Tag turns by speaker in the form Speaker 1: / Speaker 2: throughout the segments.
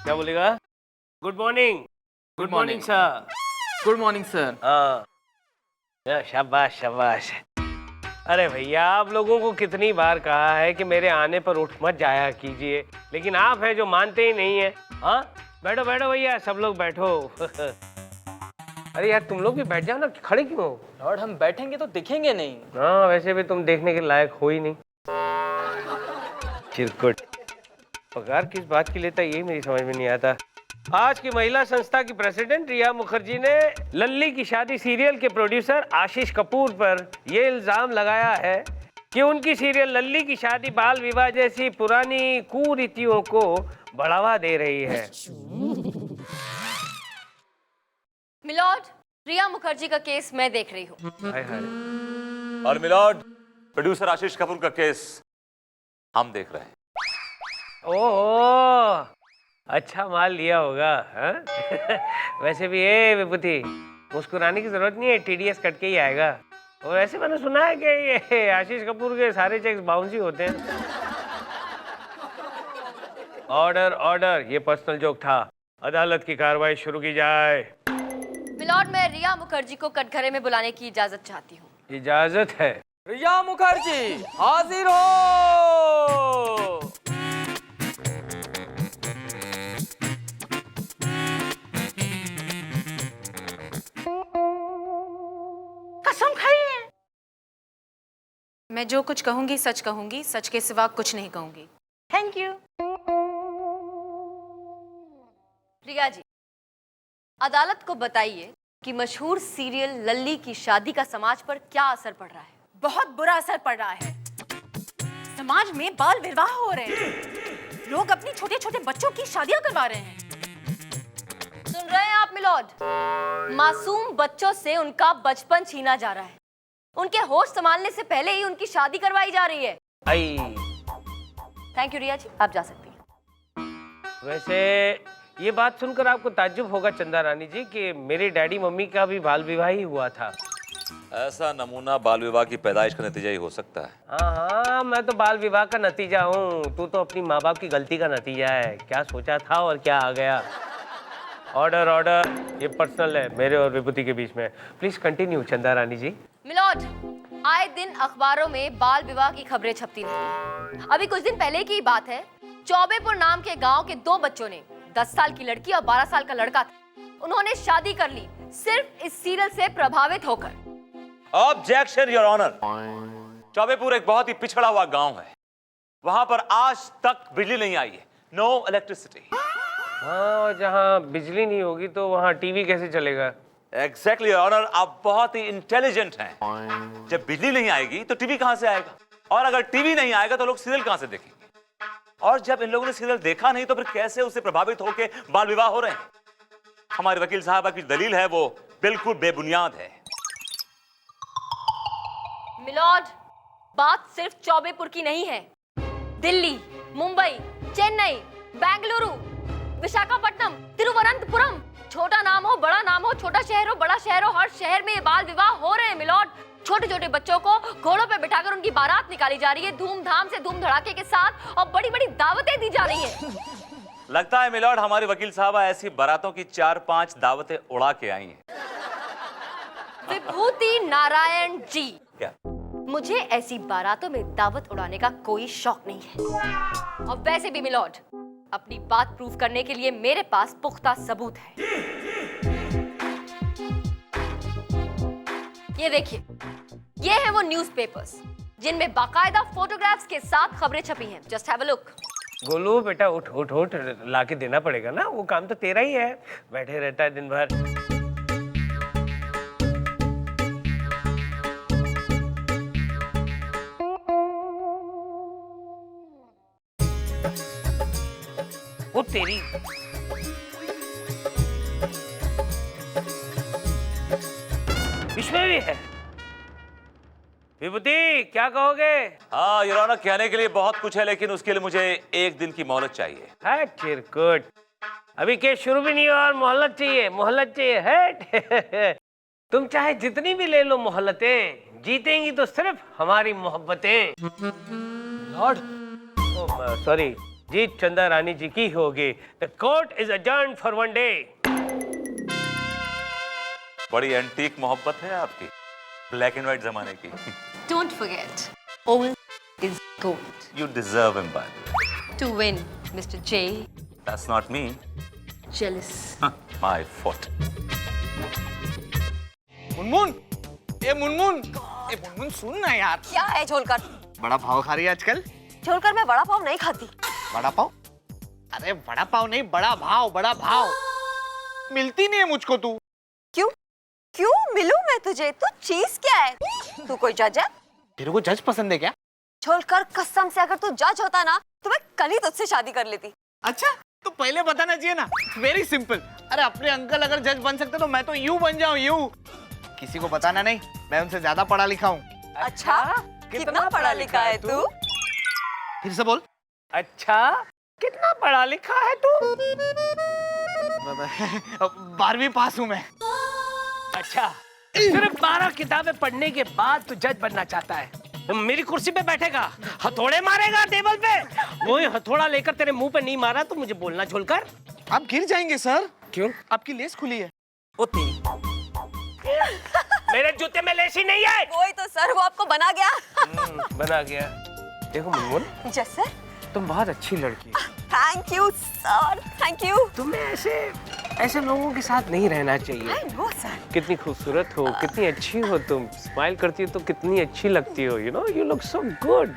Speaker 1: क्या बोलेगा? Good morning. Good morning sir.
Speaker 2: Good morning sir.
Speaker 1: हाँ, शाबाश शाबाश। अरे भैया, आप लोगों को कितनी बार कहा है कि मेरे आने पर उठ मत जाया कीजिए, लेकिन आप हैं जो मानते ही नहीं है। हाँ, बैठो बैठो भैया, सब लोग बैठो। अरे यार, तुम लोग भी बैठ जाओ ना, खड़े क्यों हो?
Speaker 2: लॉर्ड, हम बैठेंगे तो दिखेंगे नहीं।
Speaker 1: हाँ, वैसे भी तुम देखने के लायक हो ही नहीं। चिरकुट। पगार किस बात की लेता है, यही मेरी समझ में नहीं आता। आज की महिला संस्था की प्रेसिडेंट रिया मुखर्जी ने लल्ली की शादी सीरियल के प्रोड्यूसर आशीष कपूर पर यह इल्जाम लगाया है कि उनकी सीरियल लल्ली की शादी बाल विवाह जैसी पुरानी कुरीतियों को बढ़ावा दे रही है।
Speaker 3: मिलॉर्ड, रिया मुखर्जी का केस मैं देख रही हूँ।
Speaker 1: हाय हाय।
Speaker 4: और मिलॉर्ड, प्रोड्यूसर आशीष कपूर का केस हम देख रहे हैं।
Speaker 1: ओह, अच्छा माल लिया होगा। हाँ? वैसे भी विभूति, मुस्कुराने की जरूरत नहीं है, टीडीएस कट के ही आएगा। और ऐसे मैंने सुना है कि ये आशीष कपूर के सारे चेक्स बाउंस ही होते हैं। ऑर्डर ऑर्डर, ये पर्सनल जोक था। अदालत की कार्रवाई शुरू की जाए।
Speaker 3: मिलॉर्ड, मैं रिया मुखर्जी को कटघरे में बुलाने की इजाजत चाहती हूँ।
Speaker 1: इजाजत है।
Speaker 2: रिया मुखर्जी हाजिर हो।
Speaker 3: कसम खाई है।
Speaker 5: मैं जो कुछ कहूंगी सच कहूंगी, सच के सिवा कुछ नहीं कहूंगी।
Speaker 3: Thank you. रिया जी, अदालत को बताइए कि मशहूर सीरियल लल्ली की शादी का समाज पर क्या असर पड़ रहा है।
Speaker 5: बहुत बुरा असर पड़ रहा है। समाज में बाल विवाह हो रहे हैं। लोग अपनी छोटे छोटे बच्चों की शादियां करवा रहे हैं।
Speaker 3: सुन रहे हैं आप मिलॉर्ड? मासूम बच्चों से उनका बचपन छीना जा रहा है। उनके होश संभालने से पहले ही उनकी शादी करवाई जा रही है।
Speaker 1: आई।
Speaker 3: थैंक यू रिया जी, आप जा सकती हैं।
Speaker 1: वैसे ये बात सुनकर आपको ताज्जुब होगा चंदा रानी जी कि मेरे डैडी मम्मी का भी बाल विवाह ही हुआ था।
Speaker 4: ऐसा नमूना बाल विवाह की पैदाइश का नतीजा ही हो सकता है।
Speaker 1: हाँ हाँ, मैं तो बाल विवाह का नतीजा हूँ। तू तो अपनी माँ बाप की गलती का नतीजा है। क्या सोचा था और क्या आ गया। ऑर्डर ऑर्डर, ये पर्सनल है मेरे और विभूति के बीच में। प्लीज कंटिन्यू चंदा रानी जी।
Speaker 3: मिलॉर्ड, आए दिन अखबारों में बाल विवाह की खबरें छपती रहती हैं। अभी कुछ दिन पहले की बात है, चौबेपुर नाम के गांव के दो बच्चों ने, 10 साल की लड़की और 12 साल का लड़का था, उन्होंने शादी कर ली सिर्फ इस सीरियल से प्रभावित होकर।
Speaker 4: Objection your honour. चौबेपुर एक बहुत ही पिछड़ा हुआ गांव है। वहां पर आज तक बिजली नहीं आई है। No electricity.
Speaker 1: हाँ, और जहाँ बिजली नहीं होगी तो वहाँ टीवी कैसे चलेगा?
Speaker 4: एग्जैक्टली योर ऑनर, आप बहुत ही इंटेलिजेंट हैं। जब बिजली नहीं आएगी तो टीवी कहां से आएगा, और अगर टीवी नहीं आएगा तो लोग सीरियल कहां से देखेंगे, और जब इन लोगों ने सीरियल देखा नहीं तो फिर कैसे उससे प्रभावित होकर बाल विवाह हो रहे हैं। हमारे वकील साहबा की दलील है वो बिल्कुल बेबुनियाद है।
Speaker 3: मिलॉर्ड, बात सिर्फ चौबेपुर की नहीं है। दिल्ली, मुंबई, चेन्नई, बेंगलुरु, विशाखापट्टनम, तिरुवनंतपुरम, छोटा नाम हो बड़ा नाम हो, छोटा शहर हो बड़ा शहर हो, हर शहर में ये बाल विवाह हो रहे हैं मिलॉर्ड। छोटे छोटे बच्चों को घोड़ों पे बिठाकर उनकी बारात निकाली जा रही है, धूमधाम से, धूम धड़ाके के साथ, और बड़ी बड़ी दावतें दी जा रही है।
Speaker 4: लगता है मिलॉर्ड हमारे वकील साहबा ऐसी बारातों की 4-5 दावतें उड़ा के आई हैं।
Speaker 3: विभूति नारायण जी,
Speaker 4: क्या?
Speaker 3: मुझे ऐसी बारातों में दावत उड़ाने का कोई शौक नहीं है। और वैसे भी मिलॉर्ड, अपनी बात प्रूव करने के लिए मेरे पास पुख्ता सबूत है। ये देखिए, ये है वो न्यूज़पेपर्स जिनमें बाकायदा फोटोग्राफ्स के साथ खबरें छपी हैं। Just have a look.
Speaker 1: Golu बेटा, उठ उठ उठ, लाके देना पड़ेगा ना, वो काम तो तेरा ही है। बैठे रहता है दिन भर। वो तेरी। इसमें भी है। विभूति, क्या कहोगे?
Speaker 4: हाँ योर ऑनर, कहने के लिए बहुत कुछ है, लेकिन उसके लिए मुझे 1 दिन की मोहलत चाहिए।
Speaker 1: है चिरकुट, अभी केस शुरू भी नहीं हुआ और मोहलत चाहिए? मोहलत चाहिए है? तुम चाहे जितनी भी ले लो मोहलतें, जीतेंगी तो सिर्फ हमारी मोहब्बतें।
Speaker 2: लॉर्ड,
Speaker 1: सॉरी, जीत चंदा रानी जी की होगी। The court is adjourned for 1 day.
Speaker 4: बड़ी एंटीक मोहब्बत है आपकी, ब्लैक एंड व्हाइट जमाने की।
Speaker 3: Don't forget, old is gold.
Speaker 4: You deserve him, by the way.
Speaker 3: To win, Mr. J.
Speaker 4: That's not me.
Speaker 3: Jealous.
Speaker 4: My foot.
Speaker 6: Munmun, ए मुनमुन सुन ना यार।
Speaker 5: क्या है झोलकर?
Speaker 6: बड़ा पाव खा रही है आजकल?
Speaker 5: झोलकर मैं बड़ा पाव नहीं खाती।
Speaker 6: बड़ा पाव? अरे बड़ा पाव नहीं, बड़ा भाव। मिलती नहीं है मुझको तू।
Speaker 5: क्यों मिलूं मैं तुझे? तू चीज क्या है? तू कोई जज है?
Speaker 6: तेरे को जज पसंद है क्या?
Speaker 5: झोलकर कसम से अगर तू जज होता ना तो मैं कल ही तुझसे शादी कर लेती।
Speaker 6: अच्छा, तो पहले बताना चाहिए ना। Very simple. अरे अपने अंकल अगर जज बन सकते तो मैं तो यूं बन जाऊं, यूं। किसी को बताना नहीं, मैं उनसे ज्यादा पढ़ा लिखा हूँ।
Speaker 5: अच्छा, कितना पढ़ा लिखा है तू?
Speaker 6: फिर से बोल।
Speaker 1: अच्छा, कितना पढ़ा लिखा है तू?
Speaker 6: 12वीं पास हूँ मैं।
Speaker 1: अच्छा, सिर्फ 12 किताबें पढ़ने के बाद तू जज बनना चाहता है? तो मेरी कुर्सी पे बैठेगा, हथौड़े मारेगा टेबल पे। वही हथौड़ा लेकर तेरे मुंह पे नहीं मारा तो मुझे बोलना झोलकर।
Speaker 6: आप गिर जाएंगे सर।
Speaker 1: क्यों?
Speaker 6: आपकी लेस खुली है।
Speaker 1: वो तेरी मेरे जूते में लेसी नहीं है।
Speaker 5: वही तो सर, वो आपको बना गया।
Speaker 1: बना गया। देखो मुनमुन,
Speaker 5: यस सर।
Speaker 1: तुम बहुत अच्छी लड़की हो।
Speaker 5: Thank you sir, thank you.
Speaker 1: तुम्हें ऐसे लोगों के साथ नहीं रहना चाहिए।
Speaker 5: I know sir.
Speaker 1: कितनी खूबसूरत हो, कितनी अच्छी हो तुम। स्माइल करती हो तो कितनी अच्छी लगती हो। You know, you look so good.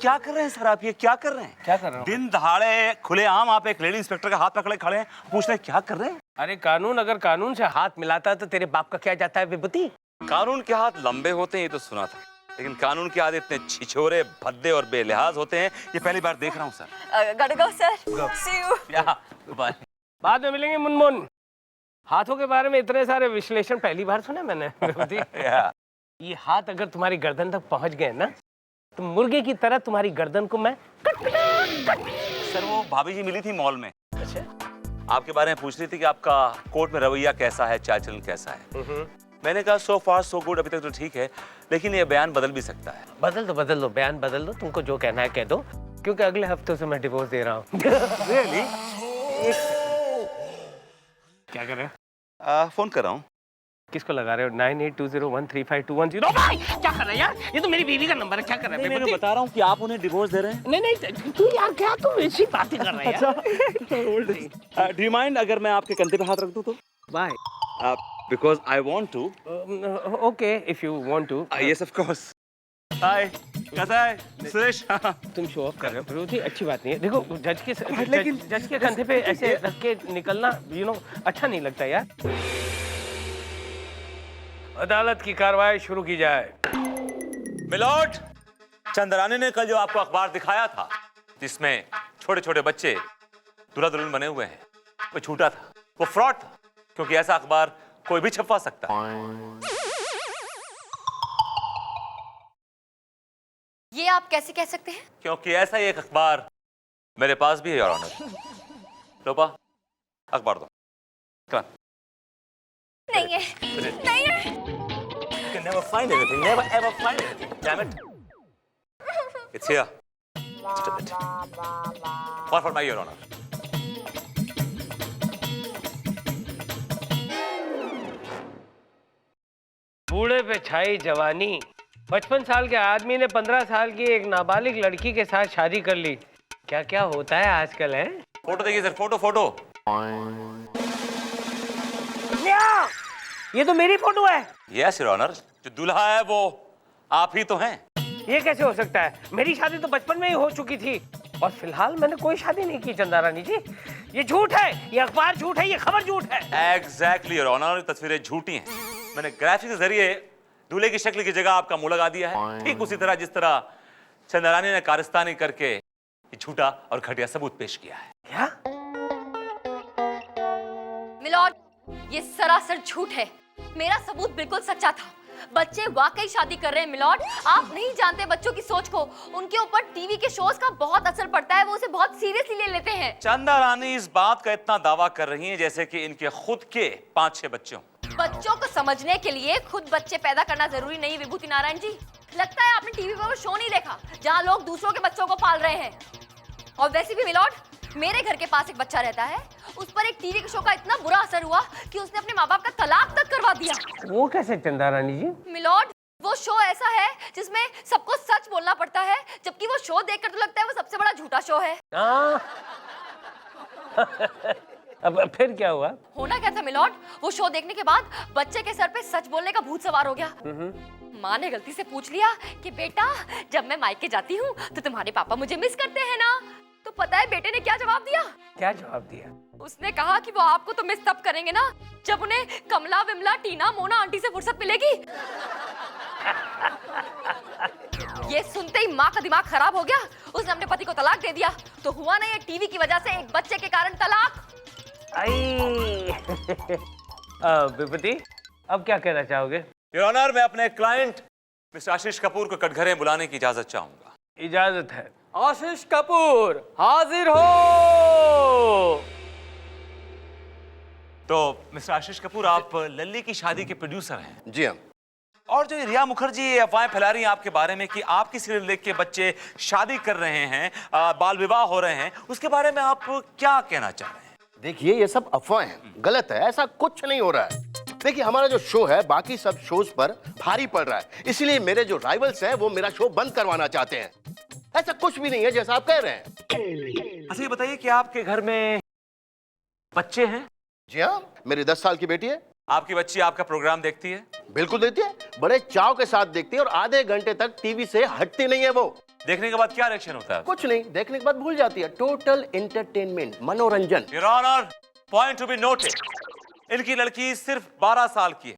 Speaker 4: क्या कर रहे हैं सर आप? ये क्या कर रहे हैं?
Speaker 1: क्या कर रहा हूँ?
Speaker 4: दिन दहाड़े खुलेआम आप एक लेडी इंस्पेक्टर का हाथ पकड़े खड़े हैं, पूछ रहे हैं क्या कर रहे हैं?
Speaker 1: अरे कानून अगर कानून से हाथ मिलाता तो तेरे बाप का क्या जाता है विभूति?
Speaker 4: कानून के हाथ लंबे होते हैं ये तो सुना था, लेकिन कानून के हाथ इतने छिछोरे, भद्दे और बेलिहाज होते हैं ये पहली बार देख रहा हूँ sir.
Speaker 5: Got go sir. See you.
Speaker 4: Bye.
Speaker 1: बाद में मिलेंगे मुनमुन। हाथों के बारे में इतने सारे विश्लेषण पहली बार सुने मैंने विभूति। ये हाथ अगर तुम्हारी गर्दन तक पहुंच गए ना तो मुर्गे की तरह तुम्हारी गर्दन को मैं
Speaker 4: सर वो भाभी जी मिली थी मॉल में,
Speaker 1: अच्छा
Speaker 4: आपके बारे में पूछ रही थी कि आपका कोर्ट में रवैया कैसा है, चाल चलन कैसा है। मैंने कहा सो फार सो गुड, अभी तक तो ठीक है, लेकिन ये बयान बदल भी सकता है।
Speaker 1: बदल दो बयान बदल दो, तुमको जो कहना है कह दो, क्योंकि अगले हफ्ते से मैं डिवोर्स दे रहा हूँ।
Speaker 4: Really?
Speaker 1: क्या कर रहे हो?
Speaker 4: फोन कर रहा हूँ।
Speaker 1: किसको लगा रहे हो? 9820135210। भाई क्या कर रहे हो यार? ये तो मेरी बीवी का नंबर है। क्या कर रहे हो?
Speaker 4: मैं बता रहा हूँ कि आप उन्हें डिवोर्स दे रहे हैं।
Speaker 1: नहीं तू यार क्या तुम ऐसी बातें कर रहे हो?
Speaker 4: डू यू माइंड अगर मैं आपके कंधे पे हाथ रख दूँ तो?
Speaker 1: Why?
Speaker 4: Because I want to.
Speaker 1: Okay, if you want to.
Speaker 4: Yes, of course. Hi. कैसा है सुरेश?
Speaker 1: तुम शो ऑफ कर रहे हो विरोधी, अच्छी बात नहीं है। देखो जज के कंधे पे ऐसे रख के निकलना अच्छा नहीं लगता यार। अदालत की कार्रवाई शुरू की जाए।
Speaker 4: मिलॉर्ड, चंद्रानी ने कल जो आपको अखबार दिखाया था जिसमें छोटे छोटे बच्चे दूल्हा दुल्हन बने हुए हैं, वो झूठा था, वो फ्रॉड था, क्योंकि ऐसा अखबार कोई भी छपवा सकता है।
Speaker 3: ये आप कैसे कह सकते हैं?
Speaker 4: क्योंकि ऐसा ही एक अखबार मेरे पास भी है योर ऑनर। लोपा अखबार दो। Come on.
Speaker 5: नहीं है, नहीं है।
Speaker 4: You can never find anything. Never ever find anything. Damn it. It's here. Just a bit. Forward my your honor.
Speaker 1: बूढ़े पे छाई जवानी। 55 साल के आदमी ने 15 साल की एक नाबालिग लड़की के साथ शादी कर ली। क्या क्या होता है आजकल है?
Speaker 4: फोटो देखिए सर, फोटो।
Speaker 1: ये तो मेरी फोटो है।
Speaker 4: Yes, your honor. जो दूल्हा है वो आप ही तो हैं।
Speaker 1: ये कैसे हो सकता है? मेरी शादी तो बचपन में ही हो चुकी थी और फिलहाल मैंने कोई शादी नहीं की चंदा रानी जी। ये झूठ है, ये अखबार झूठ है, ये खबर झूठ है।
Speaker 4: Exactly, your honor. तस्वीरें झूठी हैं। मैंने ग्राफिक्स के जरिए दूल्हे की शक्ल की जगह आपका मुंह लगा दिया है, ठीक उसी तरह जिस तरह चंद्रानी ने कारस्तानी करके ये झूठा और घटिया सबूत पेश किया है।
Speaker 1: क्या?
Speaker 3: मिलॉर्ड, ये सरासर झूठ है। मेरा सबूत बिल्कुल सच्चा था। बच्चे वाकई शादी कर रहे हैं मिलॉर्ड। आप नहीं जानते बच्चों की सोच को। उनके ऊपर टीवी के शोज का बहुत असर पड़ता है, वो उसे बहुत सीरियसली ले लेते हैं।
Speaker 4: चंदा रानी इस बात का इतना दावा कर रही हैं जैसे कि इनके खुद के 5-6 बच्चे हों।
Speaker 3: बच्चों को समझने के लिए खुद बच्चे पैदा करना जरूरी नहीं विभूति नारायण जी। लगता है आपने टीवी पर वो शो नहीं देखा जहाँ लोग दूसरों के बच्चों को पाल रहे हैं। और वैसे भी मिलॉर्ड, मेरे घर के पास एक बच्चा रहता है, उस पर एक टीवी के शो का इतना बुरा असर हुआ कि उसने अपने माँ बाप का तलाक तक करवा दिया।
Speaker 1: वो कैसे चंदा रानी जी?
Speaker 3: मिलॉर्ड, वो शो ऐसा है जिसमें सबको सच बोलना पड़ता है, जबकि वो शो देखकर तो लगता है वो सबसे बड़ा झूठा शो है।
Speaker 1: अब फिर क्या हुआ?
Speaker 3: होना क्या था मिलॉर्ड, वो शो देखने के बाद बच्चे के सर पे सच बोलने का भूत सवार हो गया। माँ ने गलती से पूछ लिया कि बेटा, जब मैं मायके जाती हूँ तो तुम्हारे पापा मुझे मिस करते हैं ना? तो पता है बेटे ने क्या जवाब दिया?
Speaker 1: क्या जवाब दिया?
Speaker 3: उसने कहा कि वो आपको तो मिस तब करेंगे ना जब उन्हें कमला, विमला, टीना, मोना आंटी से फुर्सत मिलेगी। ये सुनते ही माँ का दिमाग खराब हो गया। उसने अपने पति को तलाक दे दिया। तो हुआ ना ये टीवी की वजह से एक बच्चे के कारण तलाक।
Speaker 1: विभूति, अब क्या कहना चाहोगे?
Speaker 4: योर ऑनर, मैं अपने क्लाइंट मिस्टर आशीष कपूर को कटघरे बुलाने की इजाजत चाहूंगा।
Speaker 1: इजाजत है।
Speaker 2: आशीष कपूर हाजिर हो।
Speaker 4: तो मिस्टर आशीष कपूर, आप लल्ली की शादी के प्रोड्यूसर हैं।
Speaker 7: जी हाँ।
Speaker 4: और जो ये रिया मुखर्जी ये अफवाहें फैला रही हैं आपके बारे में कि आपकी सीरियल देख के बच्चे शादी कर रहे हैं, बाल विवाह हो रहे हैं, उसके बारे में आप क्या कहना चाह रहे हैं?
Speaker 7: देखिए, ये सब अफवाहें हैं, गलत है, ऐसा कुछ नहीं हो रहा है। देखिए, हमारा जो शो है बाकी सब शोज पर भारी पड़ रहा है, इसलिए मेरे जो राइवल्स हैं वो मेरा शो बंद करवाना चाहते हैं। ऐसा कुछ भी नहीं है जैसा आप कह रहे हैं।
Speaker 4: अच्छा, ये बताइए कि आपके घर में बच्चे हैं?
Speaker 7: जी हाँ, मेरी 10 साल की बेटी है।
Speaker 4: आपकी बच्ची आपका प्रोग्राम देखती है?
Speaker 7: बिल्कुल देखती है, बड़े चाव के साथ देखती है और आधे घंटे तक टीवी से हटती नहीं है वो।
Speaker 4: देखने के बाद क्या रिएक्शन होता है?
Speaker 7: कुछ नहीं, देखने के बाद भूल जाती है। टोटल एंटरटेनमेंट, मनोरंजन।
Speaker 4: Your honour, point to be noted, इनकी लड़की सिर्फ 12 साल की है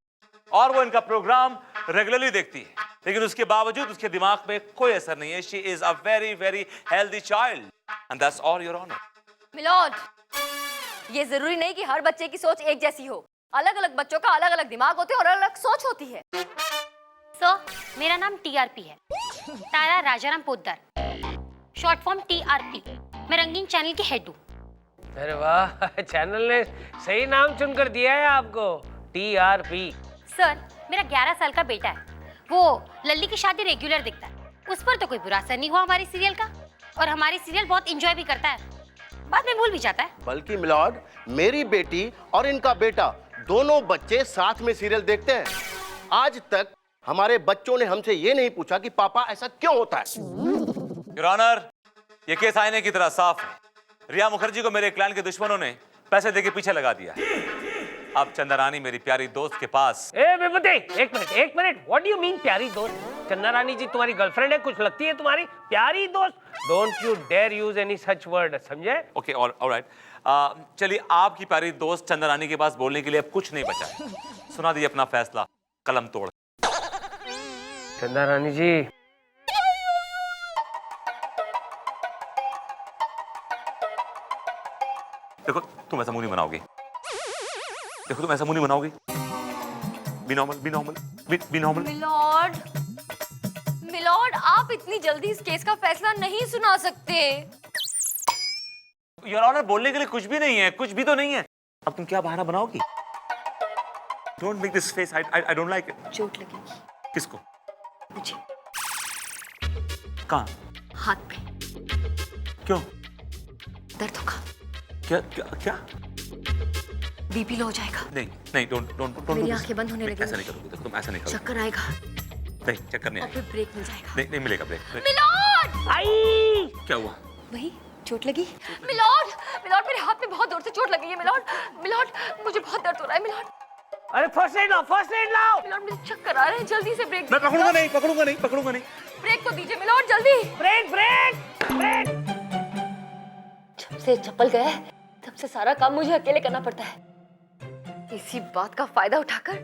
Speaker 4: और वो इनका प्रोग्राम रेगुलरली देखती है, लेकिन उसके बावजूद उसके दिमाग में कोई असर नहीं है। She is a very very healthy child and that's all your honour.
Speaker 3: Milord, ये जरूरी नहीं कि हर बच्चे की सोच एक जैसी हो। अलग अलग बच्चों का अलग अलग दिमाग होते हैं और अलग अलग सोच होती है।
Speaker 8: सर, मेरा नाम टीआरपी है, Tara Rajaram Poddar, short form TRP. मैं रंगीन चैनल की हेड हूँ।
Speaker 1: अरे वाह, चैनल ने सही नाम चुनकर दिया है आपको, टीआरपी।
Speaker 8: सर, मेरा 11 साल का बेटा है, वो लल्ली की शादी रेगुलर देखता है। उस पर तो कोई बुरा असर नहीं हुआ हमारी सीरियल का, और हमारी सीरियल बहुत इंजॉय भी करता है, बाद में भूल भी जाता है।
Speaker 7: बल्कि मिलॉर्ड, मेरी बेटी और इनका बेटा दोनों बच्चे साथ में सीरियल देखते हैं। आज तक हमारे बच्चों ने हमसे ये नहीं पूछा कि पापा ऐसा क्यों होता है।
Speaker 4: योर ऑनर, ये केस आईने की तरह साफ है। रिया मुखर्जी को मेरे क्लाइंट के दुश्मनों ने पैसे देके पीछे लगा दिया। अब चंदा रानी मेरी प्यारी दोस्त के पास।
Speaker 1: ए विभूति, एक minute, what do you mean प्यारी दोस्त? चंदा रानी जी तुम्हारी गर्लफ्रेंड है, कुछ लगती है तुम्हारी प्यारी दोस्त? Don't you dare use any such word, समझे?
Speaker 4: Okay, all right. चलिए, आपकी प्यारी दोस्त चंदा रानी के पास बोलने के लिए अब कुछ नहीं बचा है। सुना दिए अपना फैसला, कलम तोड़।
Speaker 1: चंदा रानी जी,
Speaker 4: देखो, तुम ऐसा मुंह नहीं बनाओगी। देखो, तुम ऐसा मुंह नहीं बनाओगी। Be normal, be normal, be normal.
Speaker 3: Milord, milord, आप इतनी जल्दी इस केस का फैसला नहीं सुना सकते।
Speaker 4: योर ऑनर, बोलने के लिए कुछ भी नहीं है, कुछ भी तो नहीं है। अब तुम क्या बहाना बनाओगी? Don't make this face, I don't like it.
Speaker 3: चोट लगेगी।
Speaker 4: किसको?
Speaker 3: मुझे।
Speaker 4: कहाँ?
Speaker 3: हाथ पे।
Speaker 4: क्यों?
Speaker 3: दर्द होगा।
Speaker 4: क्या क्या क्या?
Speaker 3: बीपी लो हो जाएगा।
Speaker 4: नहीं, डोंट।
Speaker 3: मेरी आंखें बंद होने लगेंगी।
Speaker 4: ऐसा नहीं करोगे, देखो, तुम ऐसा नहीं करोगे।
Speaker 3: चक्कर आएगा
Speaker 4: नहीं, चक्कर नहीं
Speaker 3: और
Speaker 4: आएगा।
Speaker 3: फिर ब्रेक मिल जाएगा।
Speaker 4: नहीं मिलेगा ब्रेक।
Speaker 3: मिलॉर्ड,
Speaker 1: आई
Speaker 4: क्या हुआ?
Speaker 3: वही चोट लगी। मिलॉर्ड, मिलॉर्ड, मेरे हाथ में बहुत जोर से चोट लगी है। मिलॉर्ड, मिलॉर्ड, मुझे बहुत दर्द हो रहा है। मिलॉर्ड,
Speaker 1: अरे फर्स्ट एड लाओ, फर्स्ट एड लाओ।
Speaker 3: मिलॉर्ड, मुझे चक्कर आ रहे हैं, जल्दी से ब्रेक।
Speaker 4: मैं पकड़ूंगा नहीं।
Speaker 3: ब्रेक तो दीजिए मिलॉर्ड, जल्दी।
Speaker 1: ब्रेक।
Speaker 3: जब से चप्पल गया है तब से सारा काम मुझे अकेले करना पड़ता है। इसी बात का फायदा उठाकर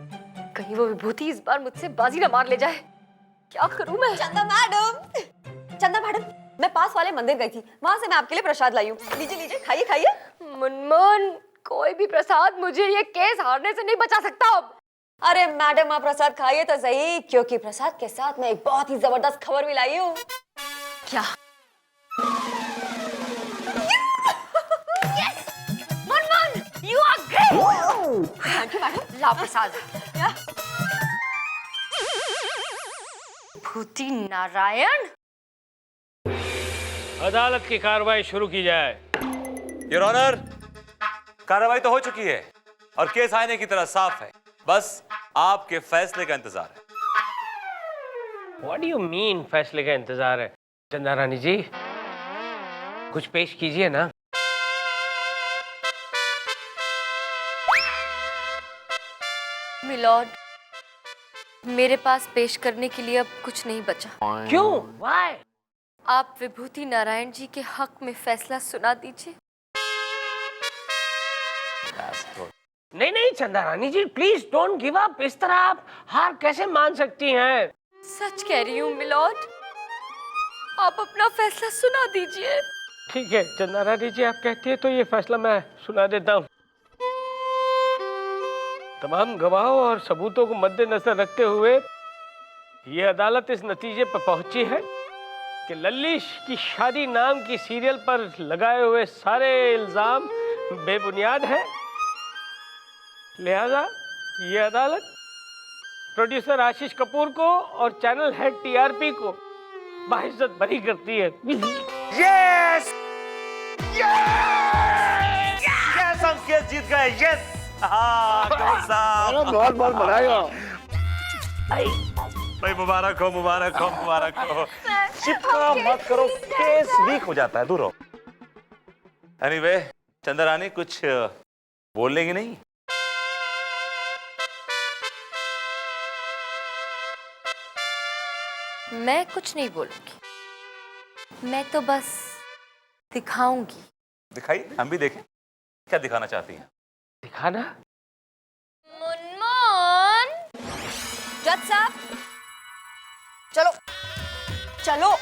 Speaker 3: कहीं वो विभूति इस बार मुझसे बाजी न मार ले जाए। क्या करूं मैं?
Speaker 5: चंदा मैडम, मैं पास वाले मंदिर गई थी, वहाँ से मैं आपके लिए प्रसाद लाई हूँ। लीजिए, खाइए।
Speaker 3: मुनमुन, कोई भी प्रसाद मुझे ये केस हारने से नहीं बचा सकता अब।
Speaker 5: अरे मैडम, आप प्रसाद खाइए तो सही, क्योंकि प्रसाद के साथ मैं एक बहुत ही जबरदस्त खबर भी लाई हूँ।
Speaker 3: क्या? Munmun, you are great.
Speaker 5: Thank you madam.
Speaker 3: ला प्रसाद। विभूति नारायण।
Speaker 1: अदालत की कार्रवाई शुरू की जाए।
Speaker 4: योर ऑनर, कार्रवाई तो हो चुकी है और केस आईने की तरह साफ है। बस आपके फैसले का इंतजार है।
Speaker 1: What do you mean फैसले का इंतजार है? चंदा रानी जी, कुछ पेश कीजिए ना।
Speaker 3: मिलॉर्ड, मेरे पास पेश करने के लिए अब कुछ नहीं बचा।
Speaker 1: क्यों? Why?
Speaker 3: आप विभूति नारायण जी के हक में फैसला सुना दीजिए।
Speaker 1: नहीं नहीं चंदा रानी जी, प्लीज डोंट गिव अप। इस तरह आप हार कैसे मान सकती हैं?
Speaker 3: सच कह रही हूँ मिलॉर्ड, आप अपना फैसला सुना दीजिए।
Speaker 1: ठीक है चंदा रानी जी, आप कहती है तो ये फैसला मैं सुना देता हूँ। तमाम गवाहों और सबूतों को मद्देनजर रखते हुए ये अदालत इस नतीजे पर पहुंची है कि लल्ली की शादी नाम की सीरियल पर लगाए हुए सारे इल्जाम बेबुनियाद है। लिहाजा ये अदालत प्रोड्यूसर आशीष कपूर को और चैनल हेड टीआरपी को बाइज्जत बरी करती है।
Speaker 4: यस यस, हम केस जीत गए। यस, हाँ कौन साहब,
Speaker 7: बहुत बहुत बधाई हो।
Speaker 4: भाई मुबारक हो, मुबारक हो, मुबारक हो। चिपका मत करो, केस लीक हो जाता है, दूर हो। एनीवे, चंदा रानी कुछ बोलने की नहीं?
Speaker 3: मैं कुछ नहीं बोलूंगी, मैं तो बस दिखाऊंगी।
Speaker 4: दिखाइए, हम भी देखें क्या दिखाना चाहती हैं।
Speaker 1: दिखाना?
Speaker 3: मुनमुन,
Speaker 5: जज साहब, चलो चलो।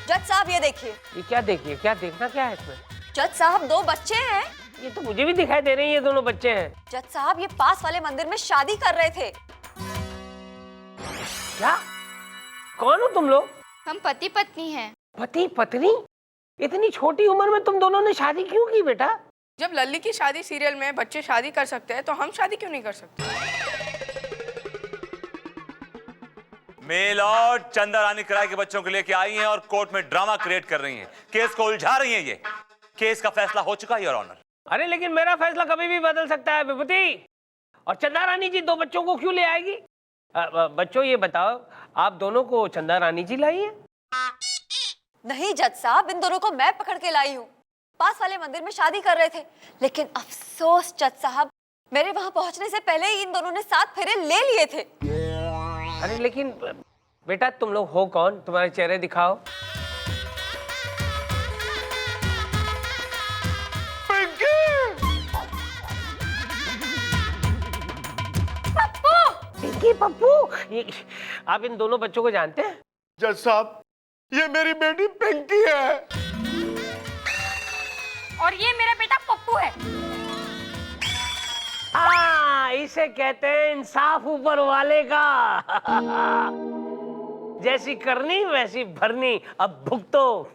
Speaker 5: जज साहब ये देखिए।
Speaker 1: ये क्या देखिए? क्या देखना क्या है इसमें?
Speaker 5: जज साहब, दो बच्चे हैं।
Speaker 1: ये तो मुझे भी दिखाई दे रही है, ये दोनों बच्चे हैं।
Speaker 5: जज साहब, ये पास वाले मंदिर में शादी कर रहे थे।
Speaker 1: क्या? कौन हो तुम लोग?
Speaker 8: हम पति पत्नी हैं।
Speaker 1: पति पत्नी? इतनी छोटी उम्र में तुम दोनों ने शादी क्यों की बेटा?
Speaker 2: जब लल्ली की शादी सीरियल में बच्चे शादी कर सकते हैं तो हम शादी क्यों नहीं कर सकते?
Speaker 4: मेल और चंदा रानी किराए के बच्चों को लेके आई हैं और कोर्ट में ड्रामा क्रिएट कर रही हैं, केस को उलझा रही हैं। ये केस का फैसला हो चुका है योर ऑनर।
Speaker 1: अरे लेकिन मेरा फैसला कभी भी बदल सकता है विभूति। और चंदा रानी जी दो बच्चों को क्यों ले आएगी? बच्चों ये बताओ, आप दोनों को चंदा रानी जी लाई है?
Speaker 5: नहीं जज साहब, इन दोनों को मैं पकड़ के लाई हूँ। पास वाले मंदिर में शादी कर रहे थे, लेकिन अफसोस जज साहब, मेरे वहां पहुंचने से पहले ही इन दोनों ने 7 फेरे ले लिए थे।
Speaker 1: अरे लेकिन बेटा तुम लोग हो कौन? तुम्हारे चेहरे दिखाओ। पिंकी पप्पू, आप इन दोनों बच्चों को जानते हैं?
Speaker 7: जज साहब, ये मेरी बेटी पिंकी है।
Speaker 8: और ये मेरा बेटा पप्पू है।
Speaker 1: हाँ, इसे कहते हैं इंसाफ ऊपर वाले का। जैसी करनी वैसी भरनी, अब भुगतो।